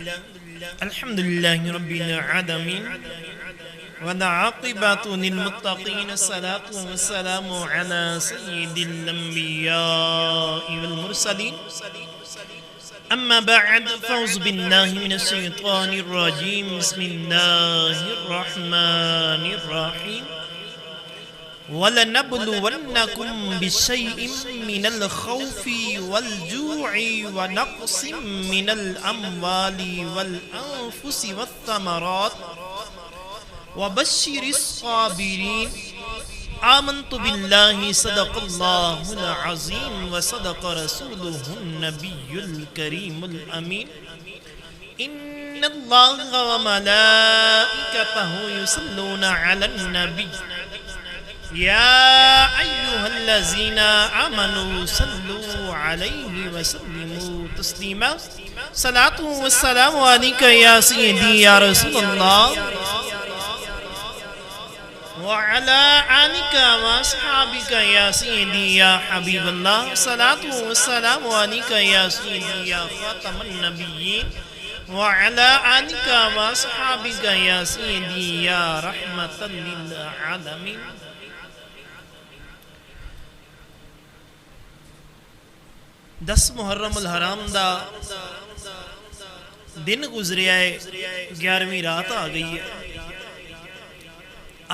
الحمد لله رب العالمين والعاقبة للمتقين الصلاة والسلام على سيد الأنبياء والمرسلين أما بعد فأعوذ بالله من الشيطان الرجيم بسم الله الرحمن الرحيم وَلَنَبْلُوَنَّكُمْ بِشَيْءٍ مِّنَ الْخَوْفِ وَالْجُوعِ وَنَقْصٍ مِّنَ الْأَمْوَالِ وَالْأَنفُسِ وَالثَّمَرَاتِ وَبَشِّرِ الصَّابِرِينَ آمنت بالله صدق الله العظيم وصدق رسوله النبي الكريم الأمين إن الله وملائكته يصلون على النبي يا أيها الذين آمنوا صلوا عليه وسلموا تسليما صلاة والسلام عليك يا سيدي يا رسول الله وعلى آلك وأصحابك يا سيدي يا حبيب الله صلاة والسلام عليك يا سيدي يا خاتم النبيين وعلى آلك وأصحابك يا سيدي يا رحمة للعالمين. دس محرم الحرام دا دن گزریا ہے، 11ویں رات آ گئی ہے.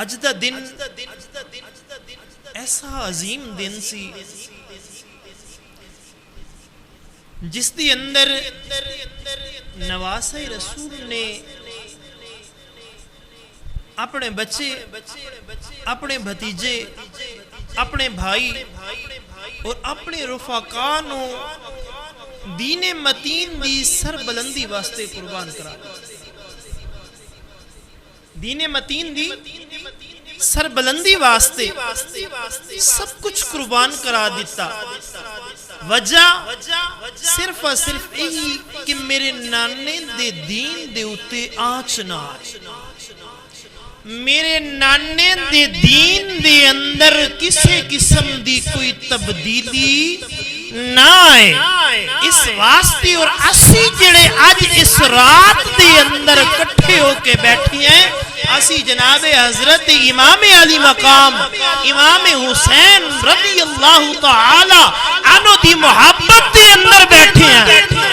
اج دا دن ایسا عظیم دن سی جس دی اندر نواسہ رسول نے اپنے بچے، اپنے بھتیجے، اپنے بھائی اور اپنے رفقانوں دین متین دی سربلندی واسطے قربان کرا. دین متین دی سربلندی واسطے سب کچھ قربان کرا دیتا. وجہ صرف اور صرف یہی کہ میرے نانے دے دین دے اتے آنچ نہ آئے، میرے نانے دے دین دے اندر کسی قسم دی کوئی تبدیلی نہ آئے. اس واسطے اور اسی جڑے آج اس رات دے اندر کٹھے ہو کے بیٹھی ہیں، اسی جناب حضرت امام علی مقام امام حسین رضی اللہ تعالی عنہ دی محبت دے اندر بیٹھے ہیں.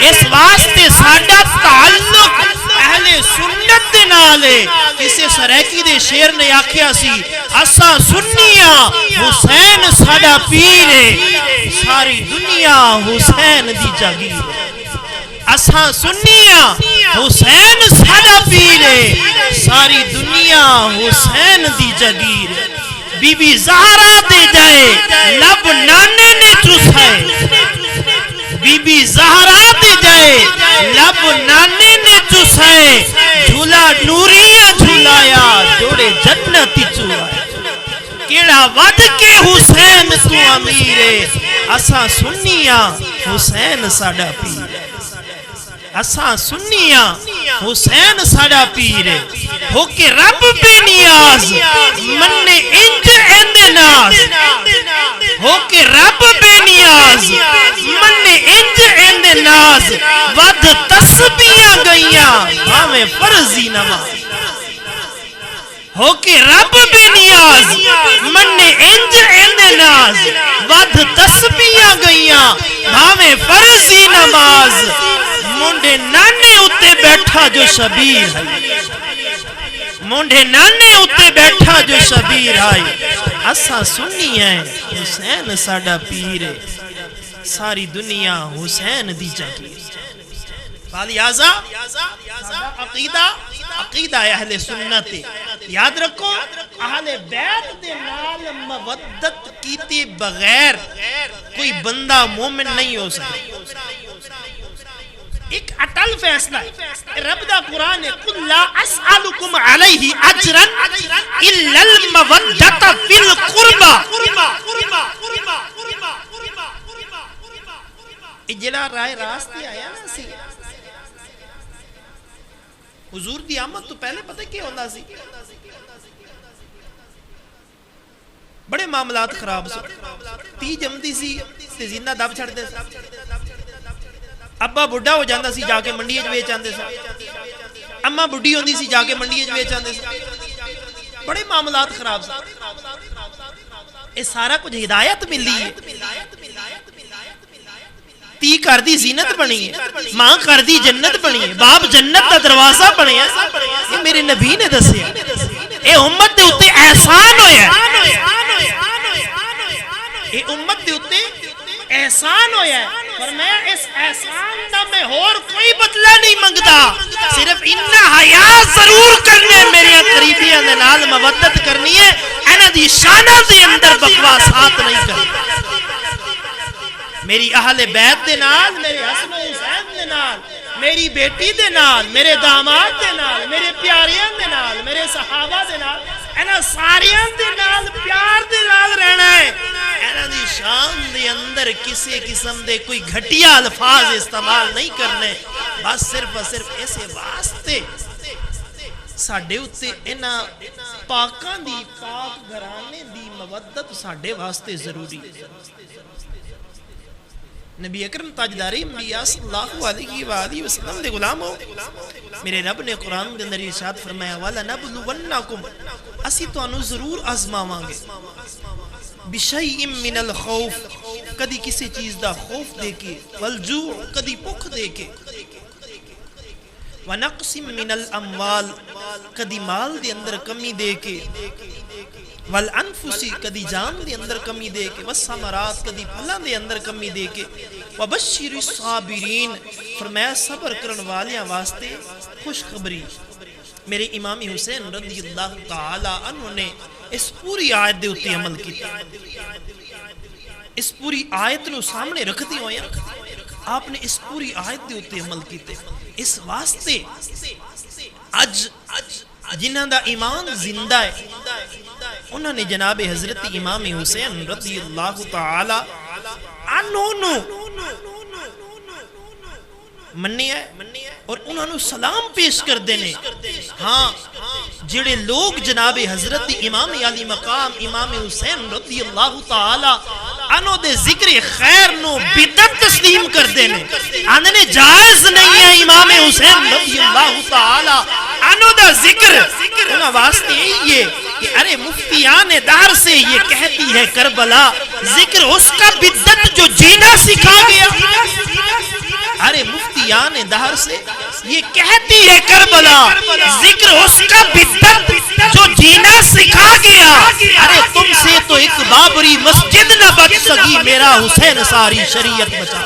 اس واسطے ساڈا تعلق اہل سنت دے نالے. کسے سریکی دے شیر نے آکھیا سی اسا سنیاں حسین ساڈا پیر ہے، ساری دنیا حسین دی جاگیر. اسا سنیاں حسین ساڈا پیر ہے، ساری دنیا حسین دی جاگیر. بی بی زہرا دے جائے لب نانے نے چوسائے، بی بی زہرا دے جائے لب نانے نے چوسائے. جھولا نوریہ جھولایا جوڑے جنتی چوائے. کیڑا ود کے حسین تو امیر ہے، اسا سنیاں حسین ساڈا پیر ہے. اسا سنیاں حسین ساڈا پیر ہے. ہو کے رب بے نیاز من انج ایندے ناز، ہو کے رب بے نیاز من انج ایندے ناز. ود تسبیحاں گئیاں بھاویں فرضی نماز. ہو کے رب بے نیاز من انج ایندے ناز. ود تسبیحاں گئیاں بھاویں فرضی نماز. مونڈے نانے اتے بیٹھا جو شبیر ہے، مونڈے نانے اتے بیٹھا جو شبیر ہے. اسا سنی ہیں حسین ساڈا پیر ہے، ساری دنیا حسین دی جاگیر. لہذا عقیدہ عقیدہ اہل سنت. یاد رکھو اہل بیت دے نال مودت کیتے بغیر کوئی بندہ مومن نہیں ہو سکتا. ایک اٹل فیصلہ ہے رب دا قرآن ہے قُلْ لَا أَسْأَلُكُمْ عَلَيْهِ أَجْرًا إِلَّا الْمَوَدَّةَ فِي الْقُرْبَى. اجلا رائے راستے آیا نا سی. حضور دی آمد تو پہلے پتہ کیا ہوندہ سی؟ بڑے معاملات خراب سے 30 جمدی سی تے زندہ دب چھڑ دے. ابا بڑھا ہو جاتا سی جا کے منڈی ویچ آتے سن، اما بڑھی ہوندی سی جا کے منڈی ویچ آتے سن، بڑے معاملات خراب سن. یہ سارا کچھ ہدایت ملی ہے. تی کر دی زینت بنی ہے، ماں کر دی جنت بنی ہے، باپ جنت دا دروازہ بنے ہے. یہ میرے نبی نے دسیا. اے امت دے اتے احسان ہویا ہے، اے امت دے اتے احسان ہویا ہے. فرمایا اس احسان دا میں اور کوئی بدلہ نہیں منگدا، صرف انہا حیا ضرور کرنے میرے قریبیاں دے نال مودت کرنی ہے، انہا دی شانہ دے اندر بکواسات نہیں کرنی. میری اہل بیت دے نال، میرے حسن و حسین دے نال، میری بیٹی دے نال، میرے داماد دے نال، میرے پیاریاں دے نال، میرے صحابہ دے نال، اینا ساریاں دے نال پیار دے نال رہنا ہے. اینا دی شان دے اندر کسی قسم دے کوئی گھٹیا الفاظ استعمال نہیں کرنے. بس صرف ایسے واسطے ساڑھے اتے اینا پاکاں دی پاک گھرانے دی مودت ساڑھے واسطے ضروری ہے. نبی اکرم تاجداری انبیاء صلی اللہ علیہ وآلہ وسلم دے غلام ہو. میرے رب نے قرآن دے اندر ارشاد فرمایا وَلَنَبْلُوَنَّكُمْ اسی تو انو ضرور آزماواں گے بِشَيْءٍ مِّنَ الْخَوْفِ کدی کسی چیز دا خوف دے کے، وَالْجُوعِ کدی بھوک دے کے، وَنَقْسٍ مِّنَ الْأَمْوَالِ کدی مال دے اندر کمی دے کے، والانفسی کدی جان دے اندر کمی دے کے، والثمرات کدی پھلاں دے اندر کمی دے کے، وبشر الصابرین فرمایا صبر کرن والیاں واسطے خوشخبری. میرے امام حسین رضی اللہ تعالی عنہ نے اس پوری آیت دے اتے عمل کیتا. اس پوری آیت نو سامنے رکھتی ہوئے آپ نے اس پوری آیت دے اتے عمل کیتے. اس واسطے اج جنہاں دا ایمان زندہ ہے انہوں نے جناب حضرت امام حسین رضی اللہ تعالی عنہ منی ہے اور انہوں نے سلام پیش کر دینے. ہاں جڑے لوگ جناب حضرت امام علی مقام امام حسین رضی اللہ تعالی عنہ دے ذکر خیر نو بدعت تسلیم کر دینے، آنے جائز نہیں ہے امام حسین رضی اللہ تعالی عنہ دا ذکر. انہوں واسطے یہ کہ ارے مفتیان دار سے یہ کہتی ہے کربلا ذکر اس کا بدعت جو جینا سکھا گیا. ارے مفتیان دار سے یہ کہتی ہے کربلا ذکر اس کا بدعت جو جینا سکھا گیا. ارے تم سے تو ایک بابری مسجد نہ بچ سکی، میرا حسین ساری شریعت بچا.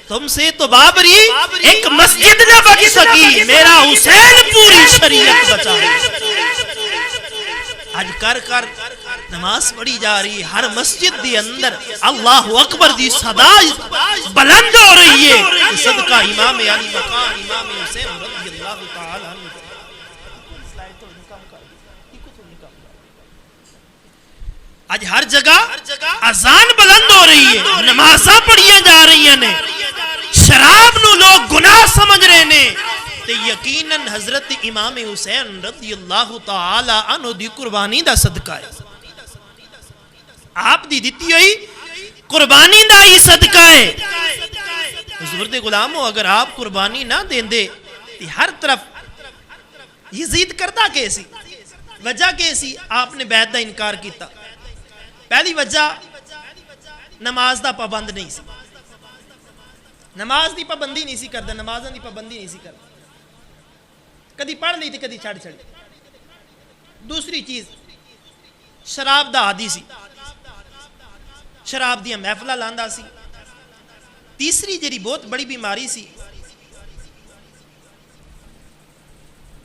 تم سے تو بابری ایک مسجد نہ بچ سکی، میرا حسین پوری شریعت بچا. آج کر نماز پڑھی جا رہی ہے، ہر مسجد دی اندر اللہ اکبر دی صدا بلند ہو رہی ہے صدقہ امام علی مقام امام حسین رضی اللہ تعالی عنہ. آج ہر جگہ اذان بلند ہو رہی ہے، نمازاں پڑھیاں جا رہی ہیں، شراب نو لوگ گناہ سمجھ رہے ہیں. تے یقیناً حضرت امام حسین رضی اللہ تعالی عنہ دی قربانی دا صدقہ ہے. آپ دی دیتی ہوئی قربانی دا ہی صدقہ ہے. حضور دے غلاموں اگر آپ قربانی نہ دیں دے تے ہر طرف یزید کرتا کیسی وجہ کیسی آپ نے بیعت دا انکار کیتا. پہلی وجہ نماز دا پابند نہیں سی، نماز دی پابندی نہیں سی کردا، نمازاں دی پابندی نہیں سی کردا، کدی پڑھ لی تے کدی چھڑ چھڑی. دوسری چیز شراب دا عادی سی، شراب دیاں محفلہ لاندا سی. تیسری جڑی بہت بڑی بیماری سی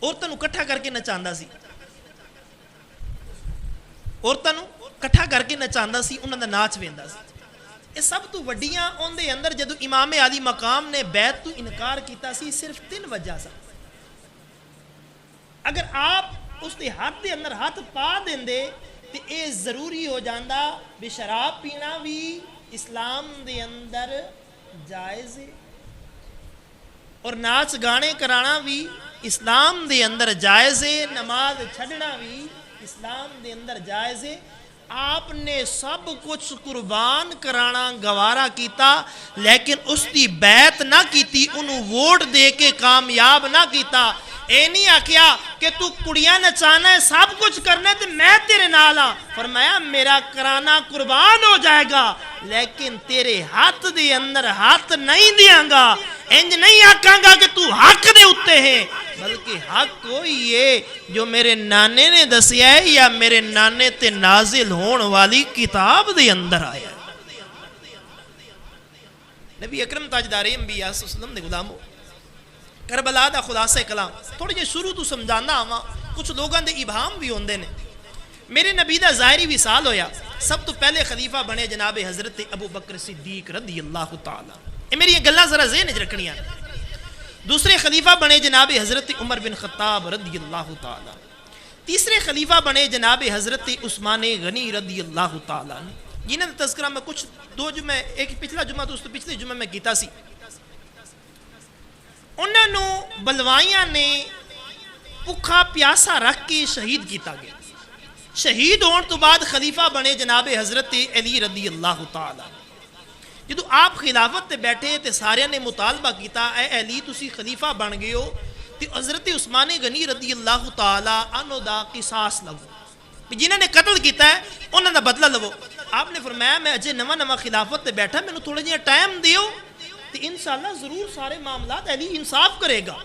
عورتاں نوں کٹھا کر کے نچاندا سی، عورتاں نوں کٹھا کر کے نچاندا سی، انہاں دا ناچ ویندا سی. یہ سب تو وڈیاں اون دے اندر جدو امام علی مقام نے بیعت تو انکار کیتا سی صرف 3 وجہ سن. اگر آپ اس دے ہاتھ دے اندر ہاتھ پا دیں دے تو اے ضروری ہو جاندہ بھی شراب پینا بھی اسلام دے اندر جائز ہے اور ناچ گانے کرانا بھی اسلام دے اندر جائز ہے، نماز چھڑنا بھی اسلام دے اندر جائز ہے. آپ نے سب کچھ قربان کرانا گوارا کیتا لیکن اس دی بیعت نہ کیتی انہوں ووٹ دے کے کامیاب نہ کیتا اے نہیں آکھیا کہ تو کڑیاں نچانا ہے سب کچھ کرنا ہے تو میں تیرے نالا فرمایا میرا کرانا قربان ہو جائے گا لیکن تیرے ہاتھ دے اندر ہاتھ نہیں دیاں گا انج نہیں آکھاں گا کہ تو حق دے اتے ہیں بلکہ حق کوئی ہے جو میرے نانے نے دسیا ہے یا میرے نانے تے نازل ہون والی کتاب دے اندر آیا نبی اکرم تاجدار انبیاء صلی اللہ علیہ وسلم نے غلامو کربلا دا خلاصہ کلام تھوڑے جے شروع تو سمجھانا آواں کچھ لوگاں دے ابہام بھی ہوندے نے میرے نبی دا ظاہری وصال ہویا سب تو پہلے خلیفہ بنے جناب حضرت ابو بکر صدیق رضی اللہ تعالی یہ میری یہ گلاں ذرا ذہن وچ رکھنیاں دوسرے خلیفہ بنے جناب حضرت عمر بن خطاب رضی اللہ تعالی تیسرے خلیفہ بنے جناب حضرت عثمان غنی رضی اللہ تعالی جنہاں دا تذکرہ میں کچھ دو جمعہ ایک پچھلا جمعہ تو اس تو پچھلے جمعہ میں کیتا سی انہوں نے بلوائیاں نے بھکھا پیاسا رکھ کے شہید کیتا گیا شہید ہون تو بعد خلیفہ بنے جناب حضرت علی رضی اللہ تعالی جدو آپ خلافت تے بیٹھے تے سارے نے مطالبہ کیتا اے علی تسی خلیفہ بن گئے ہو تے حضرت عثمان غنی رضی اللہ تعالی عنہ دا قصاص لو جنہوں نے قتل کیتا ہے انہوں دا بدلہ لو آپ نے فرمایا میں اجے نواں خلافت تے بیٹھا میں نے تھوڑا جہا ٹائم دیو تو انشاءاللہ ضرور سارے معاملات علی انصاف کرے گا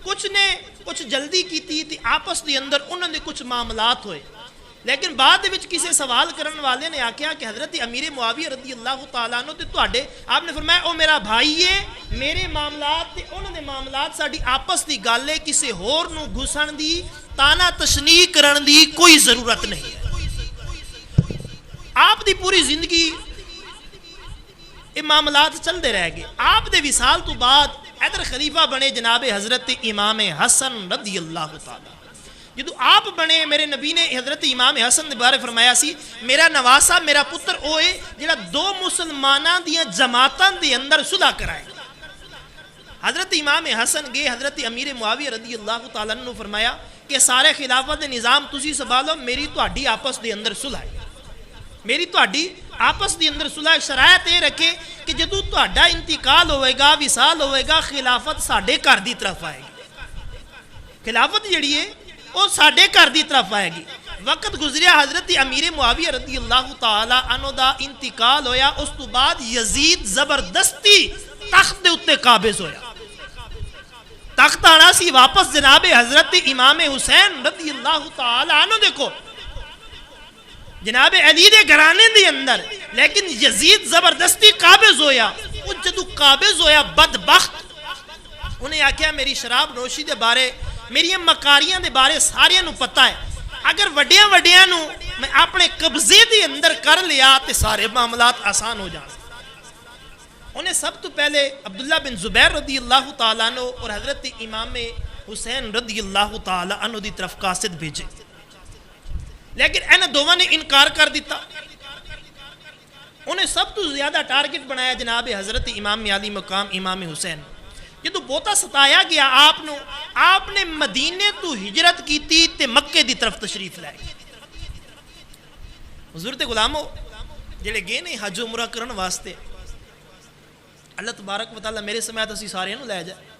کچھ نے کچھ جلدی کی تھی آپس دے اندر انہوں نے کچھ معاملات ہوئے لیکن بعد وچ کسی سوال کرن والے نے آکھیا کہ حضرت امیر معاویہ رضی اللہ تعالیٰ عنہ تے تواڈے آپ نے فرمایا او میرا بھائی ہے میرے معاملات تے انہوں نے معاملات ساڈی آپس دی گل ہے کسی ہور نو گھسن دی تانا تشنیع کرن دی کوئی ضرورت نہیں آپ دی پوری زندگی یہ معاملات چل دے رہ گئے آپ دے وصال تو بعد ادھر خلیفہ بنے جناب حضرت امام حسن رضی اللہ تعالی جدو آپ بنے میرے نبی نے حضرت امام حسن دے بارے فرمایا سی میرا نواسا میرا پتر اوے جڑا دو مسلماناں دیاں جماعتاں دے اندر صلح کرائے حضرت امام حسن گئے حضرت امیر معاویہ رضی اللہ تعالیٰ نے فرمایا کہ سارے خلافت دے نظام تسی سنبھالو میری تہاڈی آپس دے اندر صلح ہے میری تہاڈی آپس دی اندر صلح شرائط یہ رکھے کہ جدو تہاڈا انتقال ہوئے گا وصال ہوئے گا خلافت ساڈے گھر دی طرف آئے گی خلافت جڑی ہے وہ ساڈے گھر دی طرف آئے گی وقت گزریا حضرت امیر معاویہ رضی اللہ تعالی عنہ دا انتقال ہویا اس تو بعد یزید زبردستی تخت دے اتے قابض ہویا تخت آنا سی واپس جناب حضرت امام حسین رضی اللہ تعالی عنہ دیکھو جناب علی دے گھرانے دے اندر لیکن یزید زبردستی قابض ہویا وہ جدو قابض ہویا بدبخت انہیں آکھیا میری شراب نوشی دے بارے میری مکاریاں دے بارے ساریاں نو پتہ ہے اگر وڈیاں وڈیاں نو میں اپنے قبضے دے اندر کر لیا تے سارے معاملات آسان ہو جان انہیں سب تو پہلے عبداللہ بن زبیر رضی اللہ تعالیٰ عنہ اور حضرت امام حسین رضی اللہ تعالیٰ عنہ دی طرف قاصد بھیجے لیکن انہیں دوواں نے انکار کر دیتا انہیں سب تو زیادہ ٹارگٹ بنایا جناب حضرت امام علی مقام امام حسین یہ تو بہتا ستایا گیا آپ نے مدینے تو ہجرت کی تھی تے مکے دی طرف تشریف لائے حضور تے غلامو جڑے گئے نے حج عمرہ کرن واسطے اللہ تبارک و تعالیٰ میرے سمیت اسی سارے نو لے جائے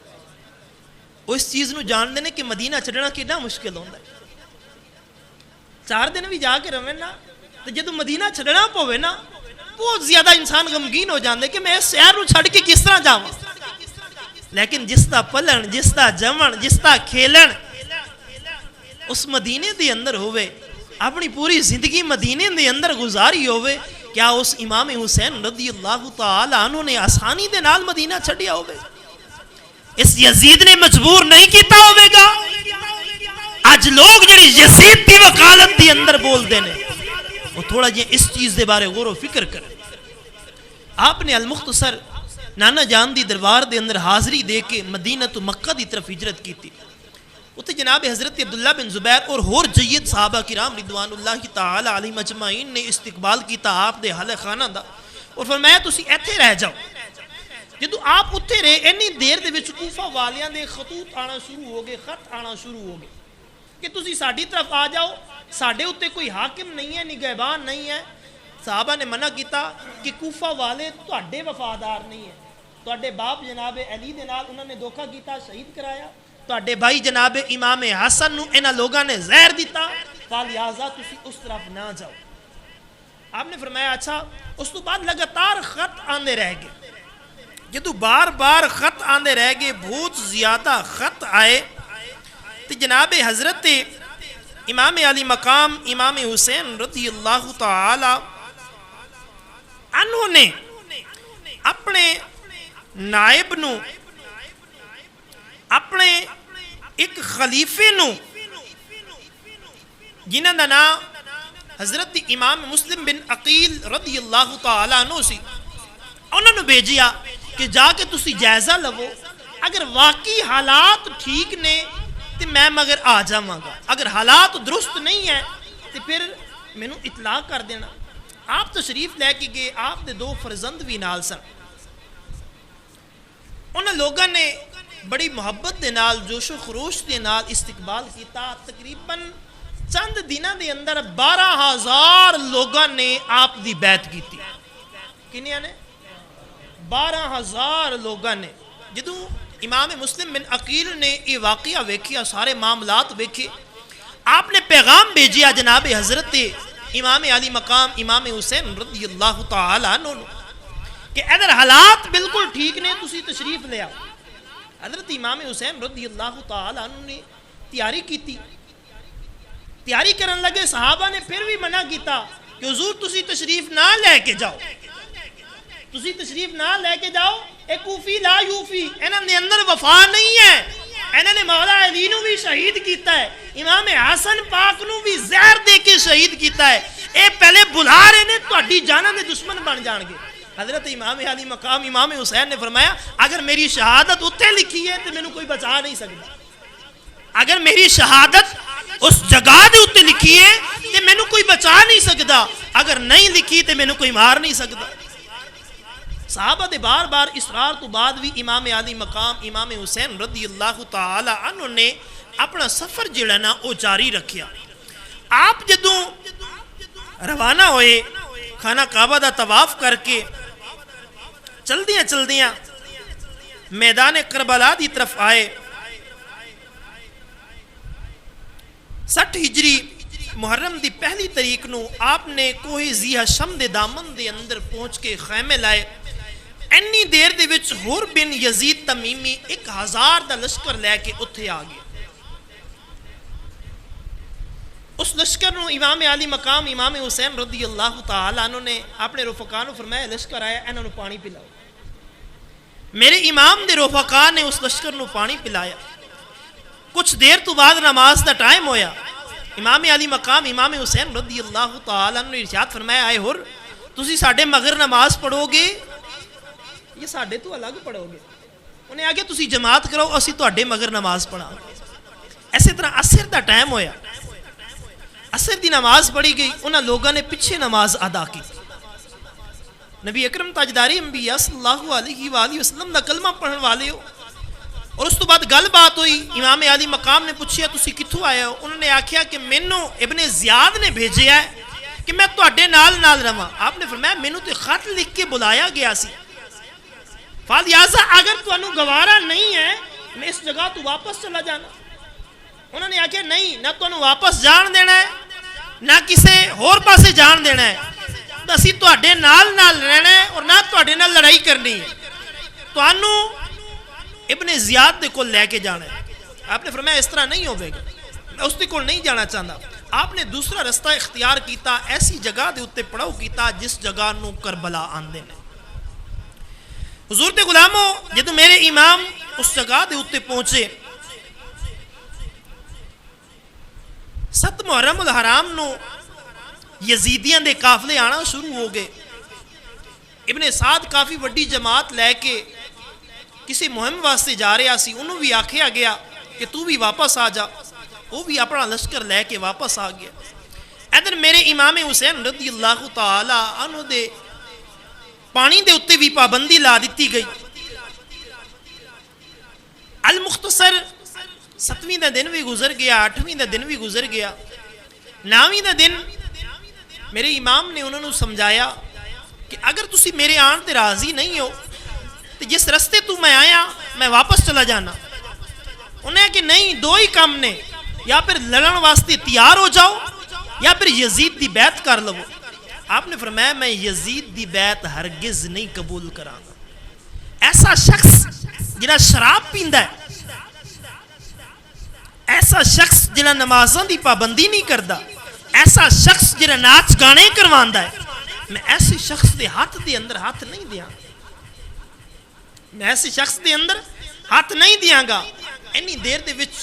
وہ اس چیز نو جان دینے کہ مدینہ چھڑنا کتنا مشکل ہوتا ہے 4 دن بھی جا کے رہے نا تو جدو مدینہ چھڑنا پوے نا بہت زیادہ انسان غمگین ہو جاندے کہ میں اس شہر نو چھڑ کے کس طرح جاؤں لیکن جس تا پلن جس تا جمن جس تا کھیلن اس مدینے دے اندر ہوئے اپنی پوری زندگی مدینے دے اندر گزاری ہوئے کیا اس امام حسین رضی اللہ تعالی عنہ نے آسانی دے نال مدینہ چھڑیا ہوئے اس یزید نے مجبور نہیں کیتا ہوئے گا آج لوگ جڑی یزید دی وکالت دی اندر بول دینے وہ تھوڑا جی اس چیز دے بارے غور و فکر کریں آپ نے المختصر نانا جان دی دربار دے اندر حاضری دے کے مدینہ تو مکہ دی طرف ہجرت کی تھی اتنے جناب حضرت عبداللہ بن زبیر اور ہور جید صحابہ کرام رضوان اللہ تعالی علیہ مجمعین نے استقبال کیتا آپ دے حال خانہ دا اور فرمایا تسی ایتھے رہ جاؤ جدو آپ اتھے رہے اینی دیر دے وچ کوفہ والیاں دے خطوط آنا شروع ہو گئے خط آنا شروع ہو گئے کہ تسی ساڈی طرف آ جاؤ، ساڈے اتنے کوئی حاکم نہیں ہے، نگہبان نہیں ہے۔ صحابہ نے منع کیتا کہ کوفہ والے تہاڈے وفادار نہیں ہیں، تہاڈے باپ جناب علی دے نال انہوں نے دھوکا کیتا، شہید کرایا، تہاڈے بھائی جناب امام حسن نو انہاں لوگاں نے زہر دیتا، فلہذا تسی اس طرف نہ جاؤ۔ آپ نے فرمایا اچھا۔ اس تو بعد لگاتار خط آندے رہ گئے، جدو بار بار خط آندے رہ گئے، بہت زیادہ خط آئے، تو جناب حضرت امام علی مقام امام حسین رضی اللہ تعالی عنہ نے اپنے نائب نو، اپنے ایک خلیفے نو جنہاں دا نام حضرت امام مسلم بن عقیل رضی اللہ تعالی عنہ سی، انہوں نے بھیجیا کہ جا کے تسی جائزہ لو، اگر واقعی حالات ٹھیک نے تو میں مگر آ جاواں گا، اگر حالات درست نہیں ہیں تو پھر مینوں اطلاع کر دینا۔ آپ تشریف لے کے گئے، آپ دے 2 فرزند بھی نال سن۔ انہاں لوگاں نے بڑی محبت دے نال، جوش و خروش دے نال استقبال کیتا۔ تقریباً چند دنوں دے اندر 12,000 لوگاں نے آپ دی بیعت کیتی۔ کنیاں نے؟ 12,000 لوگاں نے۔ جدوں امام مسلم بن عقیل نے یہ واقعہ ویکھیا، سارے معاملات ویکھے، آپ نے پیغام بھیجیا جناب حضرت امام علی مقام امام حسین رضی اللہ تعالی عنہ کہ ادھر حالات بالکل ٹھیک نے، تسی تشریف لے آؤ۔ حضرت امام حسین رضی اللہ تعالی عنہ نے تیاری کیتی، تیاری کرن لگے، صحابہ نے پھر بھی منع کیتا کہ حضور تسی تشریف نہ لے کے جاؤ، تسی تشریف نہ لے کے جاؤ، اے کوفی لا یوفی، انہاں دے اندر وفا نہیں ہے، انہاں نے مولا علی نو بھی شہید کیتا ہے، امام حسن پاک نو بھی زہر دے کے شہید کیتا ہے، اے پہلے بلا رہے نے تہاڈی جاناں دے دشمن بن جان گے۔ حضرت امام علی مقام امام حسین نے فرمایا اگر میری شہادت اتنے لکھی ہے تو مینوں کوئی بچا نہیں سکتا، اگر میری شہادت اس جگہ دے اتنے لکھی ہے تو مینوں کوئی بچا نہیں سکتا، اگر نہیں لکھی تو مینوں کوئی مار نہیں سکتا۔ صحابہ دے بار بار اصرار تو بعد بھی امام علی مقام امام حسین رضی اللہ تعالی عنہ نے اپنا سفر جڑا نا وہ جاری رکھیا۔ آپ جدوں روانہ ہوئے، خانہ کعبہ دا طواف کر کے چلدیاں میدان کربلا دی طرف آئے۔ 60 ہجری محرم دی پہلی تاریخ نو آپ نے کوہ ذی حشم دے دامن دے اندر پہنچ کے خیمے لائے۔ اینی دیر دے وچ حور بن یزید تمیمی 1000 دا لشکر لے کے اتھے آ گئے۔ اس لشکر نو امام علی مقام امام حسین رضی اللہ تعالی عنہ نے اپنے رفقا نو فرمایا لشکر آیا انہاں نو پانی پلاؤ۔ میرے امام دے رفقا نے اس لشکر نو پانی پلایا۔ کچھ دیر تو بعد نماز دا ٹائم ہویا، امام علی مقام امام حسین رضی اللہ تعالی عنہ نے ارشاد فرمایا آئے حر تسی ساڈے مگر نماز پڑھو گے یہ ساڈے تو الگ پڑھو گے؟ انہیں آگے تسی جماعت کرو اسی تواڈے مگر نماز پڑھا۔ ایسے طرح عصر دا ٹائم ہویا، عصر دی نماز پڑھی گئی، انہاں لوگوں نے پیچھے نماز ادا کی۔ نبی اکرم تاجداری انبیاء صلی اللہ علیہ وآلہ وسلم دا کلمہ پڑھن والے ہو، اور اس تو بعد گل بات ہوئی، امام علی مقام نے پوچھیا تسی کتھوں آئے ہو؟ انہوں نے آکھیا کہ مینوں ابن زیاد نے بھیجیا ہے کہ میں تواڈے نال رہواں۔ آپ نے فرمایا مینوں تے خط لکھ کے بلایا گیا سی، فلہذا اگر تانوں گوارا نہیں ہے میں اس جگہ تو واپس چلا جانا۔ انہوں نے آکھیا نہیں، نہ تانوں واپس جان دینا ہے نہ کسے ہور پاسے جان دینا ہے، اسی تواڈے نال رہنا ہے اور نہ تواڈے نال لڑائی کرنی ہے، تانوں ابن زیاد دے کول لے کے جانا ہے۔ آپ نے فرمایا اس طرح نہیں ہوئے گا، میں اس دے کول نہیں جانا چاہتا۔ آپ نے دوسرا رستہ اختیار کیتا، ایسی جگہ دے اتے پڑاؤ کیتا جس جگہ نو کربلا آندے نے۔ حضور دے غلاموں جدو میرے امام اس جگہ دے اتے پہنچے، 7 محرم الحرام نو یزیدیاں دے قافلے آنا شروع ہو گئے۔ ابن سعد کافی وڈی جماعت لے کے کسی مہم واسطے جا رہا سی، انہوں بھی آکھیا گیا کہ تو بھی واپس آ جا، وہ بھی اپنا لشکر لے کے واپس آ گیا۔ ادھر میرے امام حسین رضی اللہ تعالی عنہ دے پانی دے اتے بھی پابندی لا دیتی گئی۔ المختصر 7ਵੀਂ ਦਾ ਦਿਨ ਵੀ ਗੁਜ਼ਰ ਗਿਆ, 8ਵੀਂ ਦਾ ਦਿਨ ਵੀ ਗੁਜ਼ਰ ਗਿਆ, 9ਵੀਂ ਦਾ ਦਿਨ ਮੇਰੇ ਇਮਾਮ ਨੇ ਉਹਨਾਂ ਨੂੰ ਸਮਝਾਇਆ کہ اگر تسی میرے آن تے راضی نہیں ہو تو جس رستے تو میں آیا میں واپس چلا جانا. انہیں کہ نہیں، دو ہی کام نے، یا پھر لڑن واسطے تیار ہو جاؤ یا پھر یزید دی بیعت کر لو. آپ نے فرمایا میں یزید دی بیعت ہرگز نہیں قبول کراں گا. ایسا شخص جنہا شراب پیندا ہے، ایسا شخص جنہا نمازاں دی پابندی نہیں کردا، ایسا شخص جنہا ناچ گانے کرواندا ہے، میں ایسے شخص دے ہاتھ دے اندر ہاتھ نہیں دیاں گا. میں ایسے شخص دے اندر ہاتھ نہیں دیاں گا. اینی دیر دے وچ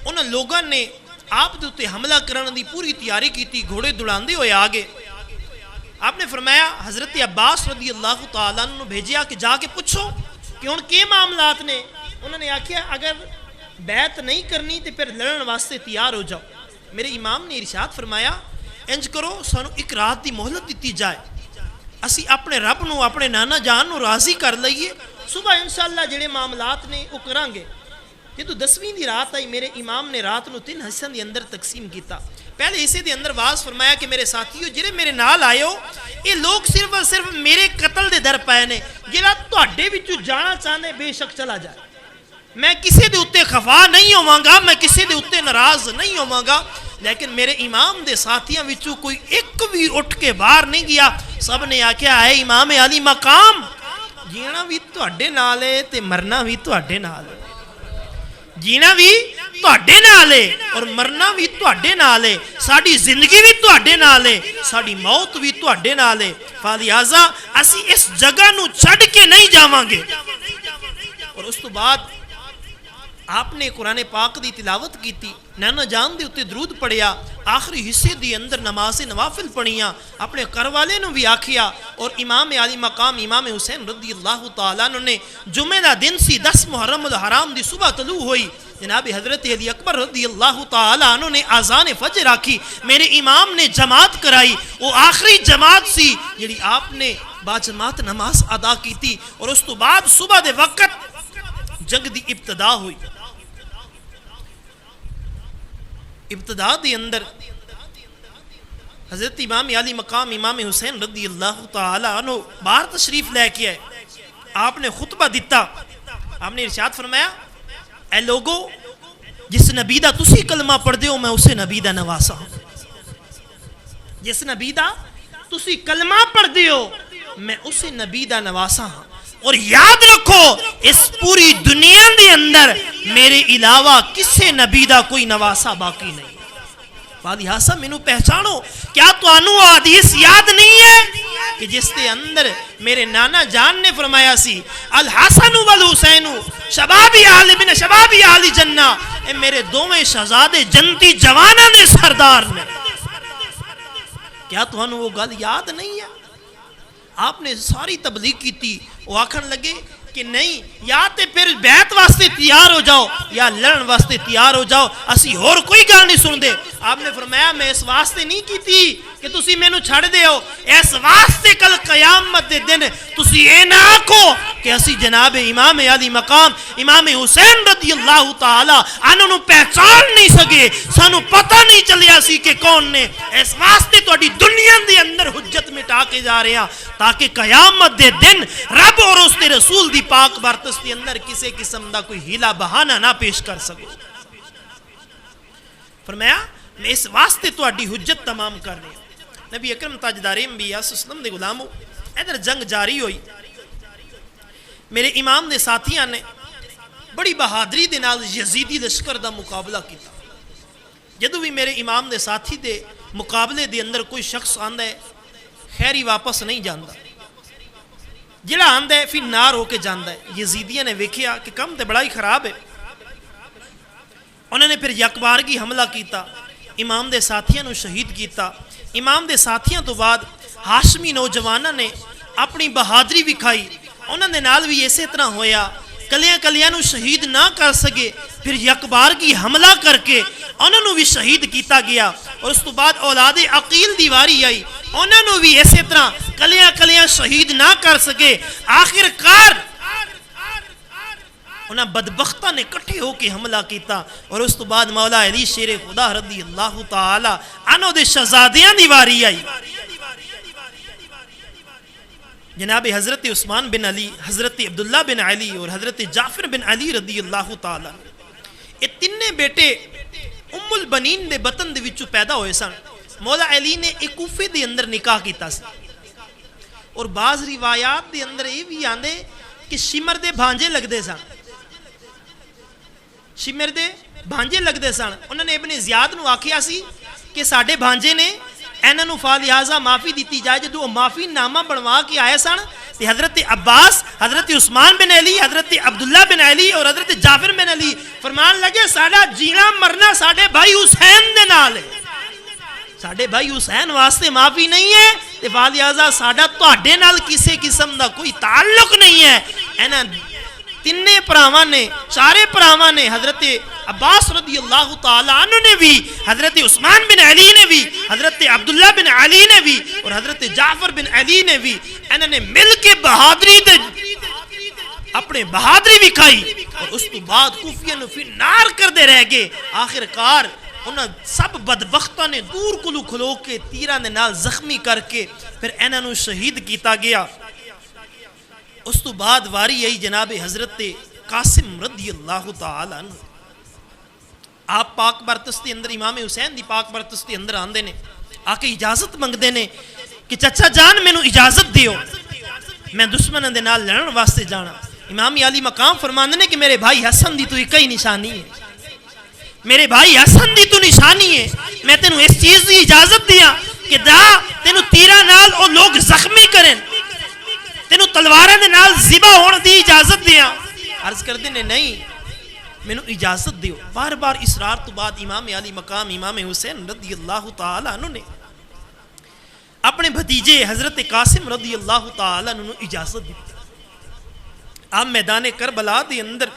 انہاں لوگاں نے آپ دے اتے حملہ کرنے دی پوری تیاری کی تھی، گھوڑے دوڑاندے ہوئے آگے. آپ نے فرمایا حضرت عباس رضی اللہ تعالیٰ عنہ بھیجیا کہ جا کے پوچھو کہ ان کے معاملات نے. انہوں نے آکھیا اگر بیعت نہیں کرنی تو پھر لڑن واسطے تیار ہو جاؤ. میرے امام نے ارشاد فرمایا انج کرو، سانو ایک رات دی مہلت دیتی جائے، اسی اپنے رب نو اپنے نانا جان نو راضی کر لئیے، صبح انشاءاللہ جڑے معاملات نے وہ کران گے. جدو 10ویں دی رات آئی میرے امام نے رات نو 3 حصوں دے اندر تقسیم کیتا. پہلے حصے دے اندر واز فرمایا کہ میرے ساتھیو جڑے میرے نال آئے ہو یہ لوگ صرف اور صرف میرے قتل دے در پائے نے، جڑا تہاڈے وچوں جانا چاہندے بے شک چلا جائے. میں کسی دے اتے خفا نہیں ہوواں گا، میں کسی دے اتے ناراض نہیں ہوواں گا، لیکن میرے امام دے ساتھیاں وچوں کوئی ایک بھی اٹھ کے باہر نہیں گیا. سب نے آکھیا اے امام علی مقام، جینا بھی تہاڈے نال ہے تے مرنا بھی تہاڈے نال ہے. جینا بھی تہاڈے نال ہے اور مرنا بھی تہاڈے نال ہے. ساڈی زندگی بھی تہاڈے نال ہے، ساڈی موت بھی تہاڈے نال ہے. فلہذا اسی اس جگہ نو چھڈ کے نہیں جاواں گے. اور اس تو بعد آپ نے قرآن پاک دی تلاوت کی تھی، نانا جان دے اتے درود پڑھیا، آخری حصے دی اندر نماز نوافل پڑھیاں، اپنے کروالے نو بھی آکھیا. اور امام علی مقام امام حسین رضی اللہ تعالیٰ نے جمعہ دا دن سی 10 محرم الحرام دی صبح طلوع ہوئی، جناب حضرت علی اکبر رضی اللہ تعالیٰ عنہ نے آذان فجر آکھی، میرے امام نے جماعت کرائی. وہ آخری جماعت سی جڑی آپ نے با جماعت نماز ادا کی تھی. اور اس تو بعد صبح دے وقت جنگ دی ابتدا ہوئی. ابتدا دے اندر حضرت امام علی مقام امام حسین رضی اللہ تعالیٰ عنہ باہر تشریف لے کے آئے. آپ نے خطبہ دیتا، آپ نے ارشاد فرمایا اے لوگو جس نبی دا تسی کلمہ پڑھ دے ہو میں اسے نبی دا نواسا ہوں. جس نبی دا تسی کلمہ پڑھ دے ہو میں اسے نبی دا نواسا ہوں. اور یاد رکھو اس پوری دنیا دے اندر میرے علاوہ کسے نبی دا کوئی نواسا باقی نہیں. فلہذا مینوں پہچانو. کیا تانوں حدیث یاد نہیں ہے کہ جس دے اندر میرے نانا جان نے فرمایا سی الحسن والحسین شبابی اہل من شبابی اہل جنہ، اے میرے دوویں شہزادے جنتی جواناں دے سردار نے. کیا تانوں وہ گل یاد نہیں ہے؟ آپ نے ساری تبلیغ کی تھی. وہ آکھن لگے کہ نہیں، یا تے پھر بیعت واسطے تیار ہو جاؤ یا لڑن واسطے تیار ہو جاؤ، اسی اور کوئی گل نہیں سن دے. آپ نے فرمایا میں اس واسطے نہیں کی تھی کہ تسی میں نو چھڑ دے ہو، اس واسطے کل قیامت دے دن تسی اے نہ آکھو کہ اسی جناب امام علی مقام امام حسین رضی اللہ تعالی عنہ نو پہچان نہیں سکے، سانو پتہ نہیں چلیا سی کہ کون نے. اس واسطے تہاڈی دنیا دے اندر حجت مٹا کے جا رہے ہیں تاکہ قیامت دے دن رب اور اس دے رسول دی پاک برتس دے اندر کسی قسم دا کوئی ہیلا بہانہ نہ پیش کر سکے. فرمایا میں اس واسطے تہاڈی حجت تمام کر رہے ہیں. نبی اکرم تاجدار انبیاء صلی اللہ علیہ وسلم دے غلاموں، ادھر جنگ جاری ہوئی. میرے امام دے ساتھیاں نے بڑی بہادری دے نال یزیدی لشکر دا مقابلہ کیتا. جدو بھی میرے امام دے ساتھی دے مقابلے دے اندر کوئی شخص آندا ہے خیری واپس نہیں جاندا، جڑا آندا ہے پھر نار ہو کے جاندا ہے. یزیدیاں نے ویکھیا کہ کم تے بڑا ہی خراب ہے. انہوں نے پھر یکبارگی حملہ کیتا، امام دے ساتھیاں نو شہید کیتا. امام دے ساتھیاں تو بعد ہاشمی نوجواناں نے اپنی بہادری وکھائی. انہوں نے نال بھی اسی طرح ہویا، کلیاں کلیاں نو شہید نہ کر سکے پھر یکبارگی حملہ کر کے انہوں نے بھی شہید کیتا گیا. اور اس تو بعد اولاد عقیل دی واری آئی، انہوں نے بھی اسی طرح کلیاں کلیاں شہید نہ کر سکے. آخر کار انہاں بدبختاں نے کٹھے ہو کے حملہ کیتا اور اس تو بعد مولا علی شیر خدا رضی اللہ تعالی عنہ دے شہزادیاں دی واری آئی. جناب حضرت عثمان بن علی، حضرت عبداللہ بن علی اور حضرت جعفر بن علی رضی اللہ تعالی یہ تینے بیٹے ام البنین دے بطن دے وچوں پیدا ہوئے سن. مولا علی نے ایک کوفے دے اندر نکاح کیتا سی اور بعض روایات دے اندر یہ بھی آندے کہ شمر دے بھانجے لگ دے سن، شمر دے بھانجے لگ دے سن. انہوں نے ابن زیاد نو آکھیا سی کہ ساڈے بھانجے نے ایناں نو فالحاظہ معافی دیتی جائے. جدو معافی نامہ بنوا کے آئے سن تے حضرت عباس، حضرت عثمان بن علی، حضرت عبداللہ بن علی اور حضرت جعفر بن علی فرمان لگے ساڈا جینا مرنا ساڈے بھائی حسین دے نال ہے، ساڈے بھائی حسین واسطے معافی نہیں ہے تے فالحاظہ ساڈا تہاڈے نال کسی قسم دا کوئی تعلق نہیں ہے. اینا تینے پراواں نے، چارے پراواں نے، حضرت عباس رضی اللہ تعالی عنہ نے بھی، حضرت عثمان بن علی نے بھی، حضرت عبداللہ بن علی نے بھی اور حضرت جعفر بن علی نے بھی انہوں نے مل کے بہادری دے اپنے بہادری بھی کھائی اور اس تو بعد کوفیہ نو پھر نار کر دے رہ گئے. آخر کار انہاں سب بدبختاں نے دور کلو کھلو کے تیراں دے نال زخمی کر کے پھر انہاں نو شہید کیتا گیا. اس تو بعد واری آئی جناب حضرت قاسم رضی اللہ تعالی عنہ. آپ پاک برتستی اندر امام حسین دی پاک برتستی اندر آندے نے، آ کے اجازت منگدے نے کہ چچا جان مینوں اجازت دیو میں دشمناں دے نال لڑن واسطے جانا. امام علی مقام فرماندے نے کہ میرے بھائی حسن دی تو ایک ہی نشانی ہے، میرے بھائی حسن دی تو نشانی ہے، میں تینوں اس چیز دی اجازت دیا کہ دا تینوں تیرا نال او لوگ زخمی کریں، تینوں تلواراں دے نال ذبح ہون دی اجازت دیا. عرض کر دے نے نہیں مینوں اجازت دیو. بار بار اصرار تو بعد امام علی مقام امام حسین رضی اللہ تعالی عنہ نے اپنے بھتیجے حضرت قاسم رضی اللہ تعالی عنہ اجازت دی. آپ میدان کربلا دے اندر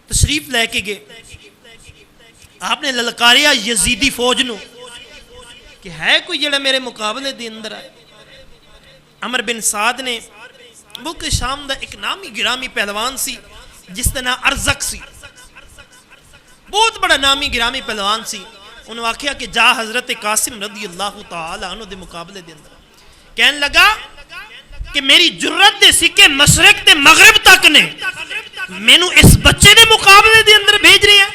تشریف لے کے گئے. آپ نے للکاریا یزیدی فوج نو کہ ہے کوئی جڑا میرے مقابلے دے اندر آئے. عمر بن سعد نے ملک شام دا ایک نامی گرامی پہلوان سی جس دا نام ارزق سی، بہت بڑا نامی گرامی پہلوان سی. انہوں آکھیا کہ جا حضرت قاسم رضی اللہ تعالی عنہ دے مقابلے دے اندر. کہنے لگا کہ میری جرت دے سکے مشرق تے مغرب تک نے مینوں اس بچے دے مقابلے دے اندر بھیج رہے ہیں،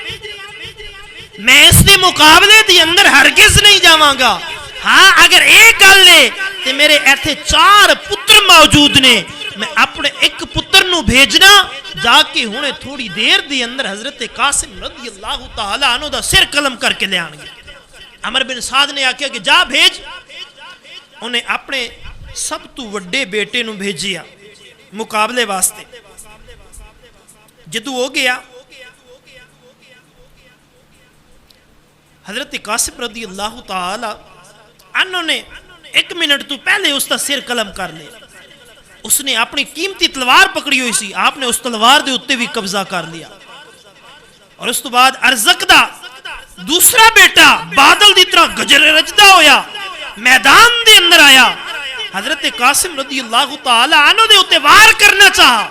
میں اس دے مقابلے دے اندر ہرگز نہیں جاواں گا. ہاں اگر ایک گل لے تے میرے ایتھے 4 پتر موجود نے، میں اپنے ایک پتر نو بھیجنا جا کے ہونے تھوڑی دیر دے اندر حضرت قاسم رضی اللہ تعالی عنہ دا سر قلم کر کے لے آنگے. عمر بن سعد نے آکھیا کہ جا بھیج. انہیں اپنے سب تو وڈے بیٹے نو بھیجیا مقابلے واسطے. جدو ہو گیا حضرت قاسم رضی اللہ تعالی عنہ نے 1 منٹ تو پہلے اس کا سر قلم کر لے. اس نے اپنی قیمتی تلوار پکڑی ہوئی سی، آپ نے اس تلوار دے اتے بھی قبضہ کر لیا. اور اس تو بعد ارزق دا دوسرا بیٹا بادل دی طرح گجر رجدہ ہویا میدان دے اندر آیا. حضرت قاسم رضی اللہ تعالی عنہ دے اتے وار کرنا چاہا،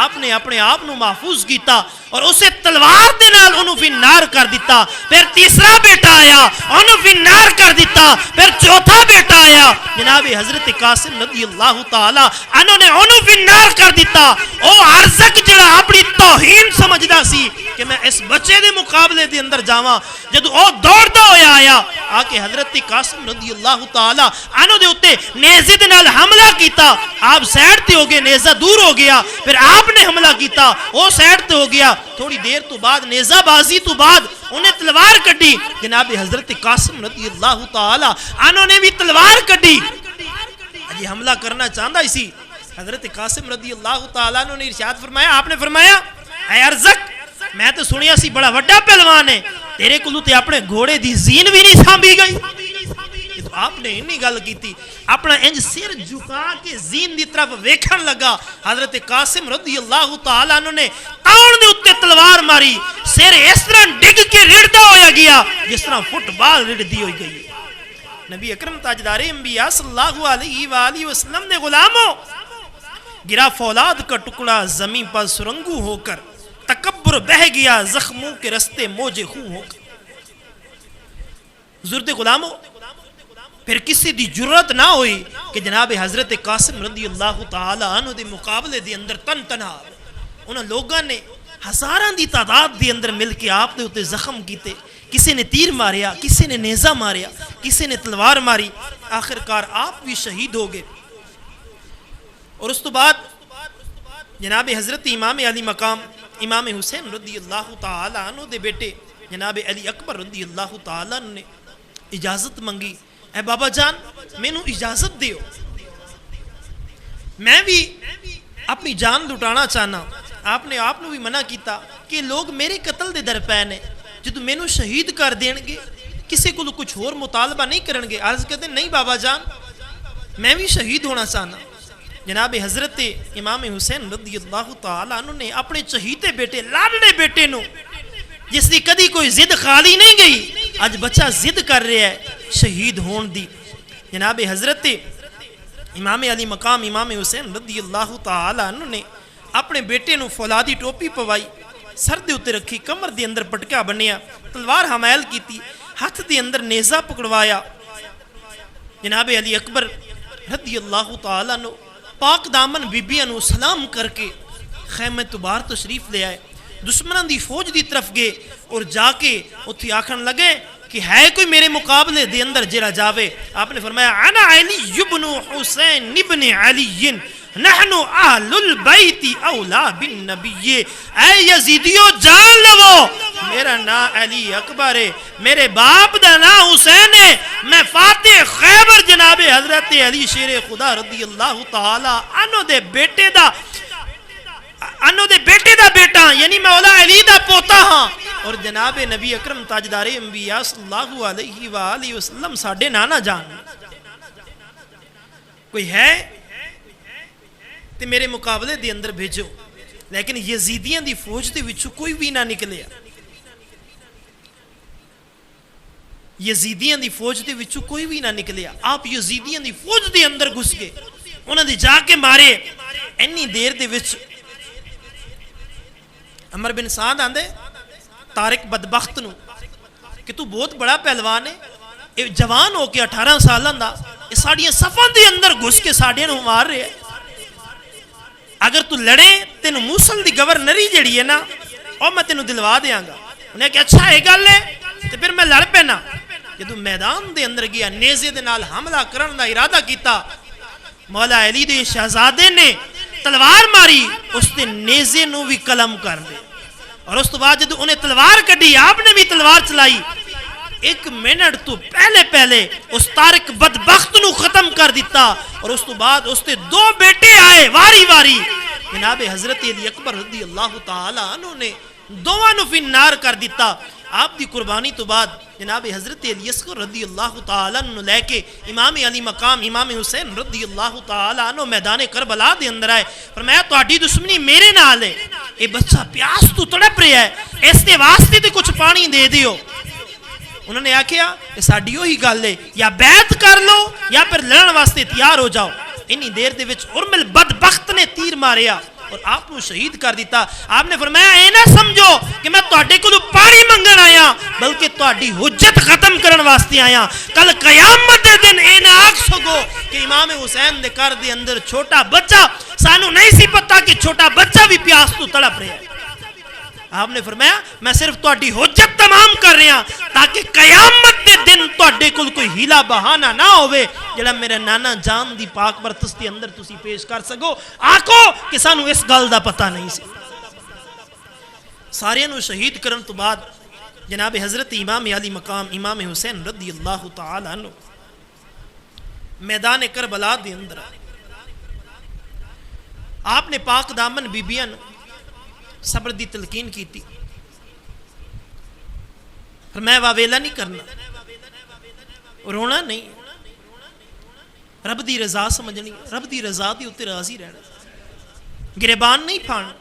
آپ نے اپنے آپ نو محفوظ کیتا اور اسے تلوار دے نال انہوں پھر نار کر دیتا. پھر تیسرا بیٹا آیا انہوں پھر نار کر دیتا. پھر چوتھا بیٹا آیا جناب حضرت قاسم رضی اللہ تعالی عنہ نے انہوں پھر نار کر دیتا. او ارزق جڑا اپنی توہین سمجھدا سی کہ میں اس بچے دے مقابلے دے اندر جاواں، جدو او دوڑدا ہویا آیا آکے حضرت قاسم رضی اللہ تعالی عنہ دے اتے نیزے دے نال حملہ کیتا. آپ سائڈ تے ہو گئے، نیزہ دور ہو گیا. پھر آپ نے حملہ کیتا، وہ سائڈ تے ہو گیا. تھوڑی دیر تو بعد نیزہ بازی تو بعد انہیں تلوار کٹی. جناب حضرت قاسم رضی اللہ تعالی عنہ نے بھی تلوار کٹی. یہ حملہ کرنا چاہتا اسی حضرت قاسم رضی اللہ تعالی عنہ نے ارشاد فرمایا، آپ نے فرمایا اے ارزق میں تو سنیا سی بڑا وڈا پہلوان ہے، تیرے کلو تے اپنے گھوڑے دی زین بھی نہیں سانبھی گئی. تو آپ نے انہی گل کی تھی، اپنا انج سر جھکا کے زین دی طرف ویکھن لگا. حضرت قاسم رضی اللہ تعالی عنہ نے تاؤن دے اتے تلوار ماری، سر اس طرح ڈگ کے رڑدا ہویا گیا جس طرح فٹ بال رڑ دی ہوئی گئی. نبی اکرم تاجدار انبیاء صلی اللہ علیہ وآلہ وسلم نے غلاموں گرا فولاد کا ٹکڑا زمین پر سرنگو ہو کر، تکبر بہ گیا زخموں کے رستے موجے خوں ہو کر۔ حضرت غلاموں، پھر کسی دی جرت نہ ہوئی کہ جناب حضرت قاسم رضی اللہ تعالی عنہ دے مقابلے دے اندر تن تنہا انہاں لوگاں نے ہزاراں دی تعداد دے اندر مل کے آپ دے اتے زخم کیتے، کسی نے تیر ماریا، کسی نے نیزہ ماریا، کسی نے تلوار ماری، آخر کار آپ بھی شہید ہو گئے۔ اور اس تو بعد جناب حضرت امام علی مقام امام حسین رضی اللہ تعالی عنہ دے بیٹے جناب علی اکبر رضی اللہ تعالی عنہ نے اجازت منگی، اے بابا جان مینوں اجازت دیو، میں بھی اپنی جان لٹانا چاہنا۔ آپ نے آپ بھی منع کیتا کہ لوگ میرے قتل دے در پے نے، جدو مینوں شہید کر دین گے کسی کو کچھ اور مطالبہ نہیں کرن گے۔ عرض کہتے نہیں بابا جان میں بھی شہید ہونا چاہنا۔ جناب حضرت امام حسین رضی اللہ تعالیٰ عنہ نے اپنے چہیتے بیٹے لاڈلے بیٹے نو جس دی کدی کوئی زد خالی نہیں گئی، آج بچہ زد کر رہا ہے شہید ہون دی، جناب حضرت امام علی مقام امام حسین رضی اللہ تعالیٰ عنہ نے اپنے بیٹے نو فولادی ٹوپی پوائی، سر دے اتے رکھی، کمر دے اندر پٹکا بنیا، تلوار حمائل کیتی، ہاتھ دے اندر نیزہ پکڑوایا۔ جناب علی اکبر رضی اللہ تعالیٰ عنہ پاک دامن بیبیاں نو سلام کر کے خیمہ تو باہر تشریف لے آئے، دشمنان دی فوج دی طرف گئے اور جا کے اتھی آکھن لگے کہ ہے کوئی میرے مقابلے دے اندر جرا جاوے۔ آپ نے فرمایا انا علی ابن حسین ابن علی نحن اہل البیت اولا بالنبی۔ اے یزیدیو جان لو میرا نام علی اکبر ہے، میرے باپ دا نام حسین ہے، میں فاتح خیبر جناب حضرت علی شیر خدا رضی اللہ تعالی عنہ دے بیٹے دا بیٹا یعنی مولا علی دا پوتا ہاں، اور جناب نبی اکرم تاجدار انبیاء صلی اللہ علیہ وآلہ وسلم ساڑھے نانا جان۔ کوئی ہے تے میرے مقابلے دے اندر بھیجو، لیکن یزیدیاں دی فوج دے وچوں کوئی بھی نہ نکلیا، یزیدیاں دی فوج دے وچوں کوئی بھی نہ نکلیا۔ آپ یزیدیاں دی فوج دے اندر گھس گئے، انہاں دے جا کے مارے۔ اینی دیر دے وچ عمر بن سعد آندے طارق بدبخت نو کہ تو بہت بڑا پہلوان ہے، جوان ہو کے 18 سالاں دا ساڑیاں صفاں دے اندر گھس کے ساڑیاں نو مار رہے ہیں، اگر تو لڑے تینو موصل دی گورنری جڑی ہے نا اور میں تینو دلوا دیاں گا۔ انہیں کہ اچھا ہے گل ہے تو پھر میں لڑ پینا۔ جدو میدان دے اندر گیا نیزے دے نال حملہ کرن دا ارادہ کیتا، مولا علی دے شہزادے نے تلوار ماری، اس نے نیزے نو بھی قلم کر دے، اور اس تو بعد جدو انہیں تلوار کڑی آپ نے بھی تلوار چلائی، 1 منٹ تو پہلے اس طارق بدبخت نو ختم کر دیتا، اور اس تو بعد اس نے 2 بیٹے آئے واری واری، جناب حضرت علی اکبر رضی اللہ تعالی عنہ نے دونوں نو فی النار کر دیتا۔ آپ دی قربانی تو بعد جناب حضرت علی اصغر رضی اللہ تعالی عنہ لے کے امام علی مقام امام حسین رضی اللہ تعالی عنہ میدان کربلا دے اندر آئے، فرمایا تہاڈی دشمنی میرے نال ہے، اے بچہ پیاس تو تڑپ رہا ہے، اس دے واسطے تے کچھ پانی دے دیو۔ انہوں نے آکھیا کہ ساڈی وہی گل ہے، یا بیعت کر لو یا پھر لڑن واسطے تیار ہو جاؤ۔ انی دیر دے وچ ارمل بدبخت نے تیر ماریا اور آپ کو شہید کر دیتا۔ آپ نے فرمایا اے نہ سمجھو کہ میں تہاڈے کولوں پانی منگن آیا، بلکہ تہاڈی حجت ختم کرن واسطے آیا۔ کل قیامت دے دن اے نہ آکھ سکو کہ امام حسین دے گھر دے اندر چھوٹا بچہ، سانو نہیں سی پتا کہ چھوٹا بچہ بھی پیاس تو تڑپ رہا ہے۔ آپ نے فرمایا میں صرف تہاڈی حجت تمام کر رہا تاکہ قیامت دے دن تہاڈے کول کوئی ہیلا بہانہ نہ ہوئے جڑا میرے نانا جان دی پاک برتس دے اندر تسی پیش کر سکو۔ آکھو کہ سانو اس گل دا پتہ نہیں سی۔ سارے نو شہید کرن تو بعد جناب حضرت امام علی مقام امام حسین رضی اللہ تعالی عنہ میدان کربلا دے اندر آپ نے پاک دامن بیبیاں صبر دی تلقین کی تھی، فرمایا واویلا نہیں کرنا، رونا نہیں، رب دی رضا سمجھنی، رب دی رضا دی اتے راضی رہنا، گریبان نہیں پھاڑنا،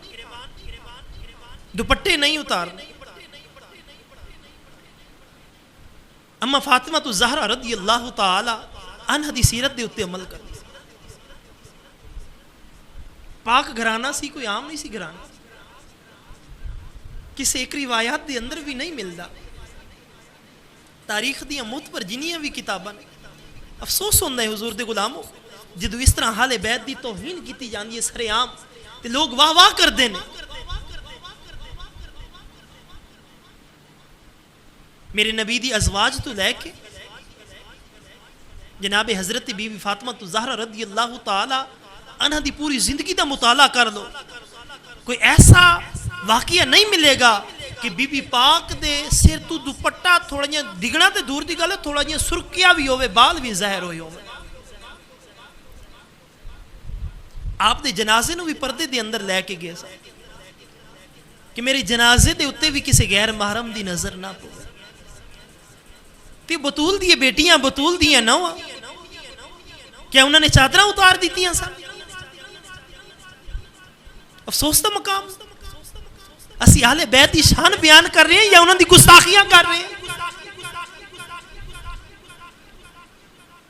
دوپٹے نہیں اتارنے۔ اما فاطمہ تو زہرا رضی اللہ تعالی عنہ دی سیرت دے اتے عمل کرنا۔ پاک گھرانہ سی، کوئی عام نہیں سی گھرانہ، کسی ایک روایات دے اندر بھی نہیں ملتا، تاریخ دیاں معتبر جنیاں بھی کتاباں نے۔ افسوس ہوندہ ہے حضور دے غلاموں جدو اس طرح حال بیت دی توہین کیتی جاندی ہے سرے عام تے لوگ واہ واہ کر دینے۔ میرے نبی دی ازواج تو لے کے جناب حضرت بی بی فاطمہ تو زہرہ رضی اللہ تعالی عنہ دی پوری زندگی دا مطالعہ کر لو، کوئی ایسا واقعہ نہیں ملے گا کہ بی بی پاک دے سر تو دوپٹہ تھوڑا جہاں ڈگنا تے دور دی گل ہے، تھوڑا جہاں سرکیا بھی ہوئے، بال بھی ظاہر ہوئے ہوئے۔ آپ دے جنازے نو بھی پردے دے اندر لے کے گئے سا کہ میرے جنازے دے اتے بھی کسی غیر محرم دی نظر نہ پو۔ تے بطول دیئے بیٹیاں، بطول دیئے نوہ، کیا انہوں نے چادرہ اتار دیتی ہیں سا؟ افسوس دا مقام، اسی اہل بیت دی شان بیان کر رہے ہیں یا انہوں دی گستاخیاں کر رہے ہیں؟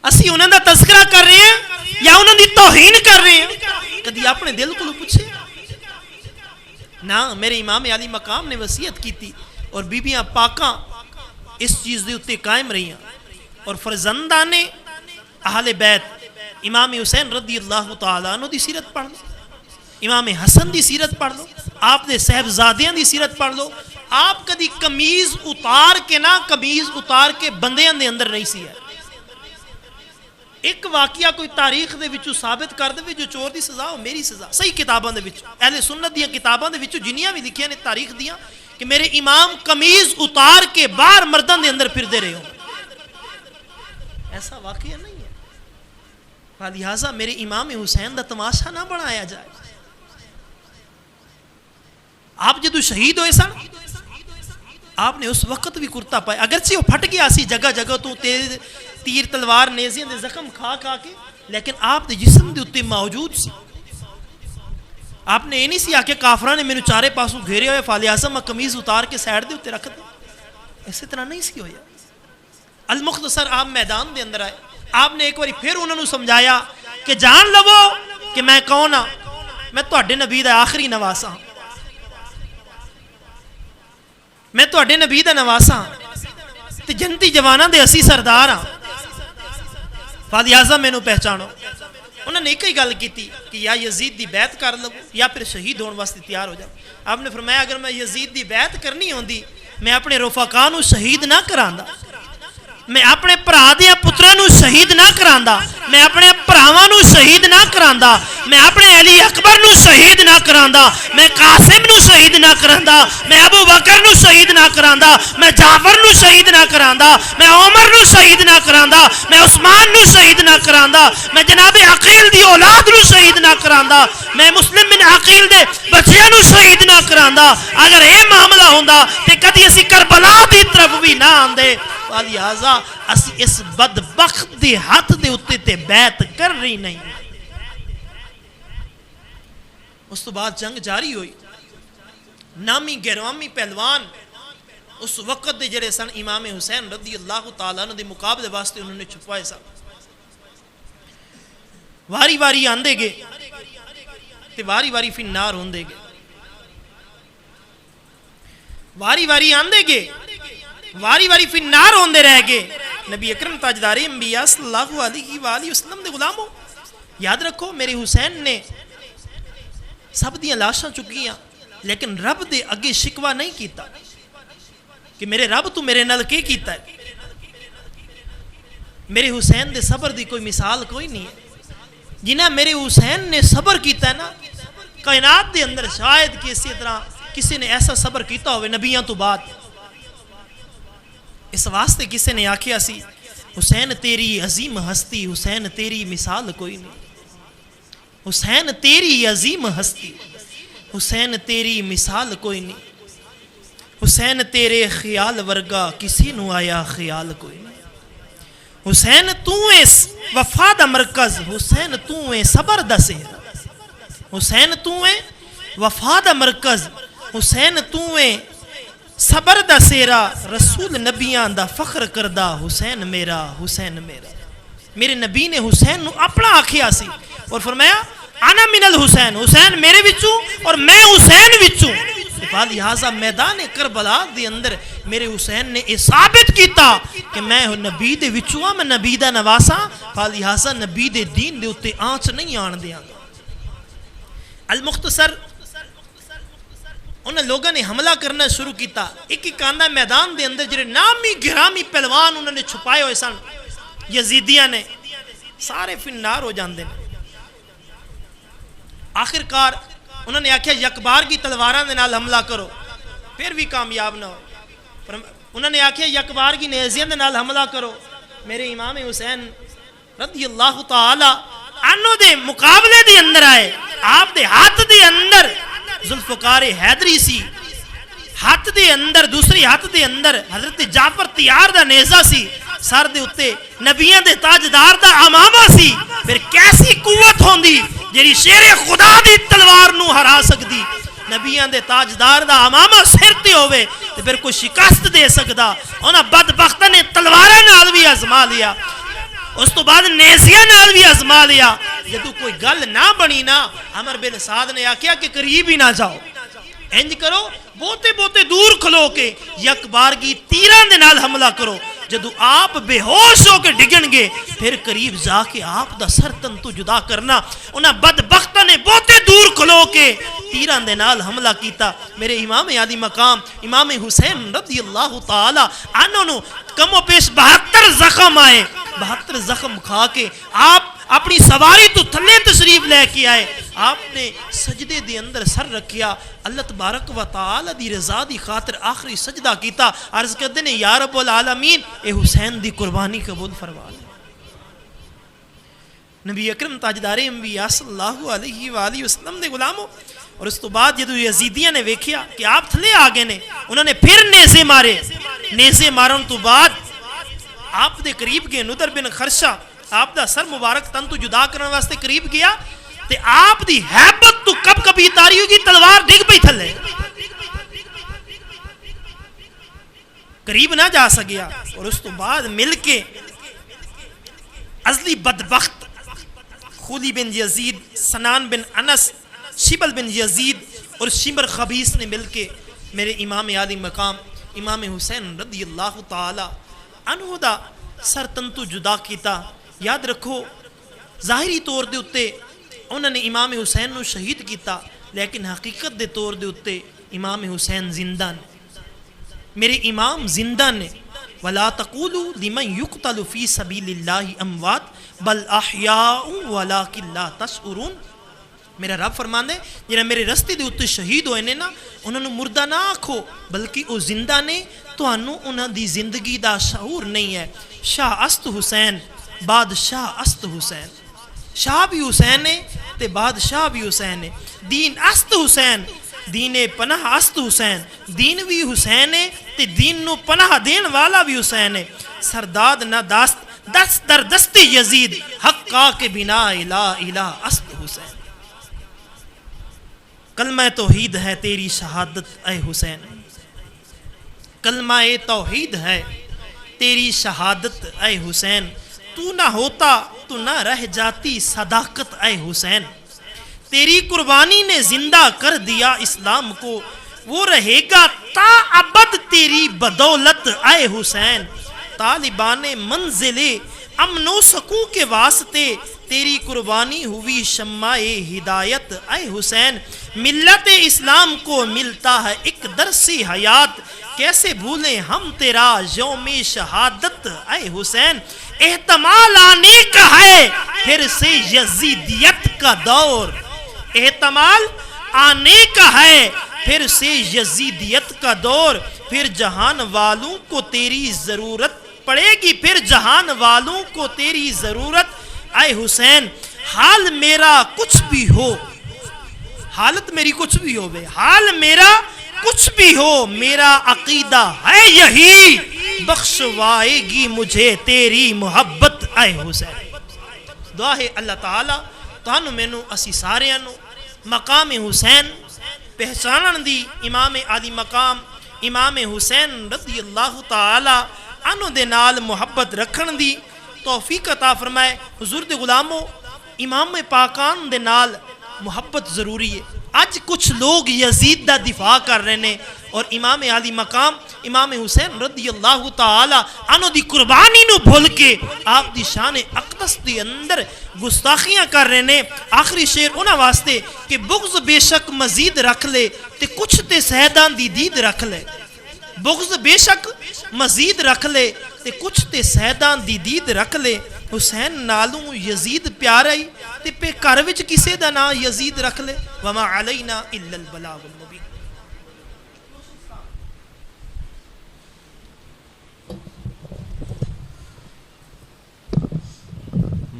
اسی انہوں دا تذکرہ کر رہے ہیں یا انہوں دی توہین کر رہے ہیں؟ کدی اپنے دل کو پوچھے نا؟ میرے امام علی مقام نے وصیت کی تھی اور بیبیاں پاکاں اس چیز دے اتے قائم رہی ہیں، اور فرزندان اہل بیت امام حسین رضی اللہ تعالیٰ عنہ دی سیرت پڑھ لو، امام حسن دی سیرت پڑھ لو، آپ دے صاحبزادیاں دی سیرت پڑھ لو۔ آپ کدی کمیز اتار کے نہ کمیز اتار کے بندیاں دے اندر نہیں سی ہے۔ ایک واقعہ کوئی تاریخ دے وچوں ثابت کر دے جو چور دی سزا ہو میری سزا، صحیح کتاباں دے وچوں، اہل سنت دیاں کتاباں دے وچوں جنیاں بھی لکھیاں نے تاریخ دیاں کہ میرے امام کمیز اتار کے باہر مردان دے اندر پھر دے رہے ہوں، ایسا واقعہ نہیں ہے۔ لہٰذا میرے امام حسین دا تماشا نہ بنایا جائے۔ آپ جدو شہید ہوئے سن آپ نے اس وقت بھی کرتا پائے، اگرچہ وہ پھٹ گیا سی جگہ جگہ تو تیر تلوار نیزیاں دے زخم کھا کھا کے، لیکن آپ دے جسم دے اتے موجود سی۔ آپ نے یہ نہیں سی آکے کافرہ نے میں نے چارے پاسوں گھیرے ہوئے فالی اعظم میں کمیز اتار کے سائڈ دے اتے رکھ دے، ایسے طرح نہیں سی ہویا۔ المختصر آپ میدان دے اندر آئے، آپ نے ایک باری پھر انہوں نے سمجھایا کہ جان لو کہ میں کون ہاں، میں تہاڈے نبی دا آخری نواسا ہوں، میں تہاڈے نبی دا نواسا ہوں تے جنتی جواناں دے اسی سردار ہاں، فالی اعظم میں نو پہچانو۔ انہوں نے ایک ہی گل کی تھی کہ یا یزید دی بیعت کر لو یا پھر شہید ہون واسطے تیار ہو جاؤ۔ آپ نے فرمایا اگر میں یزید دی بیعت کرنی ہوندی میں اپنے رفقاء نو شہید نہ کراندا، میں اپنے پرا دیاں پتراں نو شہید نہ کراندا، میں اپنے پراواں نو شہید نہ کراندا، میں اپنے علی اکبر نو شہید نہ کراندا، میں قاسم نو شہید نہ کراندا، میں ابو بکر نو شہید نہ کراندا، میں جعفر نو شہید نہ کراندا، میں عمر نو شہید نہ کراندا، میں عثمان نو شہید نہ کراندا، میں جناب عقیل دی اولاد نو شہید نہ کراندا، میں مسلم بن عقیل دے بچیاں نو شہید نہ کراندا۔ اگر اے معاملہ ہوندا تے کدی اسی کربلا دی طرف بھی نہ آندے۔ لہٰذا اسی اس بدبخت دی ہاتھ دے اتے تے بیعت کر رہی نہیں۔ اس تو بعد جنگ جاری ہوئی، نامی گروامی پہلوان اس وقت دے جڑے سن امام حسین رضی اللہ تعالیٰ عنہ دے مقابلے واسطے انہوں نے چھپائے سن، واری واری آندے گے تے واری واری فی النار ہوندے گے، واری واری آندے گے واری واری فی النار ہوندے رہ گے۔ نبی اکرم تاجدار انبیاء صلی اللہ علیہ وآلہ وسلم دے غلاموں یاد رکھو میرے حسین نے سب دیاں لاشاں چکیاں لیکن رب دے اگے شکوہ نہیں کیتا کہ میرے رب تو میرے نال کے کیتا ہے۔ میرے حسین دے صبر دی کوئی مثال کوئی نہیں ہے، جنہیں میرے حسین نے صبر کیتا ہے نا کائنات دے اندر شاید کسی طرح کسی نے ایسا صبر کیتا ہوئے نبیاں تو بعد۔ اس واسطے کسی نے آکھیا سی حسین تیری عظیم ہستی، حسین تیری مثال کوئی نہیں، حسین تیری عظیم ہستی، حسین تیری مثال کوئی نہیں، حسین تیرے خیال ورگا کسی نو آیا خیال کوئی نہیں، حسین تو اے وفا دا مرکز، حسین تو اے صبر دا سہرا، حسین تو اے وفا دا مرکز، حسین تو اے صبر دا سیرا، رسول نبیان دا فخر کردہ حسین میرا، حسین میرا۔ میرے نبی نے حسین نو اپنا آکھیا سی اور فرمایا انا من الحسین، حسین میرے وچوں اور میں حسین وچوں. لہذا میدان کربلا دے اندر میرے حسین نے یہ ثابت کیتا کہ میں نبی دے وچوں ہاں، میں نبی دا نواسا. لہذا نبی دے دین دے اتے آنچ نہیں آن دیاں گا. المختصر انہوں لوگوں نے حملہ کرنا شروع کیتا. ایک ایک آندہ میدان دے اندر جڑے نامی گرامی پہلوان انہوں نے چھپائے ہوئے سن یزیدیاں نے سارے فنار ہو جاندے نے. آخر کار انہوں نے آکھیا یکبار کی تلواراں دے نال حملہ کرو، پھر بھی کامیاب نہ ہو. انہوں نے آکھیا یکبار کی نیزیاں دے نال حملہ کرو. میرے امام حسین رضی اللہ تعالی عنہ دے مقابلے دے اندر آئے. آپ دے ہاتھ دے اندر ذوالفقار حیدری سی، ہاتھ دے اندر دوسری ہاتھ دے اندر حضرت جعفر تیار دا نیزہ سی، سر دے اتے نبیوں دے تاجدار دا امامہ سی. پھر کیسی قوت ہوندی جیڑی شیر خدا دی تلوار نو ہرا سکدی. نبیوں دے تاجدار دا امامہ سر تے ہوئے تے پھر کوئی شکست دے سکدا. انہاں بدبختاں نے تلواراں نال بھی آزما لیا، اس تو بعد نیزیاں نال بھی آزما لیا. جدو کوئی گل نہ بنی نا، عمر بن سعد نے آکھیا کہ قریب ہی نہ جاؤ، انج کرو بہتے بہتے دور کھلو کے یک بارگی تیراں دے نال حملہ کرو. جدو آپ بے ہوش ہو کے ڈگن گے پھر قریب جا کے آپ دا سر تن تو جدا کرنا. انہاں بدبختاں نے بہتے دور کھلو کے تیراں دے نال حملہ کیتا. میرے امام عالی مقام امام حسین رضی اللہ تعالی عنہ نو کم و پیش 72 زخم آئے. 72 زخم کھا کے آپ اپنی سواری تو تھلے تشریف لے کے آئے. آپ نے سجدے دے اندر سر رکھیا، اللہ تبارک و تعالی دی رضا دی خاطر آخری سجدہ کیتا. عرض کرتے نے یا رب العالمین اے حسین دی قربانی قبول فرما لے. نبی اکرم تاجدار انبیاء صلی اللہ علیہ وآلہ وسلم دے غلاموں. اور اس تو بعد جدو یزیدیاں نے ویکھیا کہ آپ تھلے آگے نے، انہوں نے پھر نیزے مارے. نیزے مارن تو بعد آپ دے قریب گئے. ندر بن خرشہ آپ دا سر مبارک تن تو جدا کرنے واسطے قریب گیا تے آپ دی حیبت تو کب کبھی تاری ہوگی تلوار ڈگ پئی تھلے، قریب نہ جا سکیا. اور اس تو بعد مل کے ازلی بدبخت خولی بن یزید، سنان بن انس، شبل بن یزید اور شمر خبیث نے مل کے میرے امام عالی مقام امام حسین رضی اللہ تعالی عنہ دا سر تن تو جدا کیتا. یاد رکھو ظاہری طور دے اتے انہوں نے امام حسین نو شہید کیتا، لیکن حقیقت دے طور دے اتے امام حسین زندہ نے. میرے امام زندہ نے. وَلَا تَقُولُوا لِمَنْ يُقْتَلُ فِي سَبِيلِ اللَّهِ أَمْوَاتٍ بَلْ أَحْيَاءٌ وَلَكِنْ لَا تَشْعُرُونَ. میرا رب فرماندے جنہاں میرے رستے دے اتے شہید ہوئے نے نا، انہوں نے مردہ نہ آکھو بلکہ وہ زندہ نے. تو انہوں انہاں دی زندگی دا شعور نہیں ہے. شاہ است حسین بادشاہ است حسین. شاہ بھی حسین ہے تے بادشاہ بھی حسین ہے. دین است حسین، دین پناہ است حسین. دین بھی حسین ہے تے دین نو پناہ دین والا بھی حسین ہے. سرداد نہ دست دست در دست یزید، حق کا کے بنا الہ الہ است حسین. کلمہ توحید ہے تیری شہادت اے حسین، کلمہ توحید ہے تیری شہادت اے حسین. تو نہ ہوتا تو نہ رہ جاتی صداقت اے حسین. تیری قربانی نے زندہ کر دیا اسلام کو، وہ رہے گا تا ابد تیری بدولت اے حسین. طالبان منزل امن و سکون کے واسطے تیری قربانی ہوئی شمع ہدایت اے حسین. ملت اسلام کو ملتا ہے ایک درس حیات، کیسے بھولیں ہم تیرا یوم شہادت اے حسین. احتمال آنے کا ہے پھر سے یزیدیت کا دور، احتمال آنے کا ہے پھر سے یزیدیت کا دور. پھر جہان والوں کو تیری ضرورت پڑے گی، پھر جہان والوں کو تیری ضرورت اے حسین. حال میرا کچھ بھی ہو، حالت میری کچھ بھی ہو بے، حال میرا کچھ بھی ہو، میرا عقیدہ ہے یہی، بخشوائے گی مجھے تیری محبت اے حسین. دعا ہے اللہ تعالیٰ تانوں مینوں اسی ساریاں نو مقام حسین پہچانن دی، امام عالی مقام امام حسین رضی اللہ تعالی عنہ دے نال محبت رکھن دی توفیق عطا فرمائے. حضور دے غلاموں، امام پاکان دے نال محبت ضروری ہے. آج کچھ لوگ یزید دا دفاع کر رہے ہیں اور امام علی مقام امام حسین رضی اللہ تعالی عنہ دی قربانی نو بھول کے آپ دی شان اقدس دی اندر گستاخیاں کر رہے ہیں. آخری شعر انہاں واسطے کہ بغض بے شک مزید رکھ لے تے کچھ تے سہدان دی دید رکھ لے. بغض بے شک مزید رکھ لے تے کچھ تے سہدان دی دید رکھ لے. حسین نالوں یزید پیارا ہی تے پہ گھر وچ کسے دا نام یزید رکھ لے. وما علینا الا البلاغ المبین.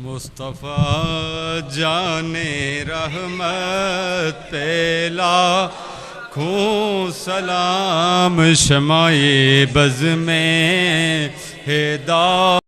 مصطفیٰ جان رحمت پہلا کھوں سلام شمع بز میں ہدایت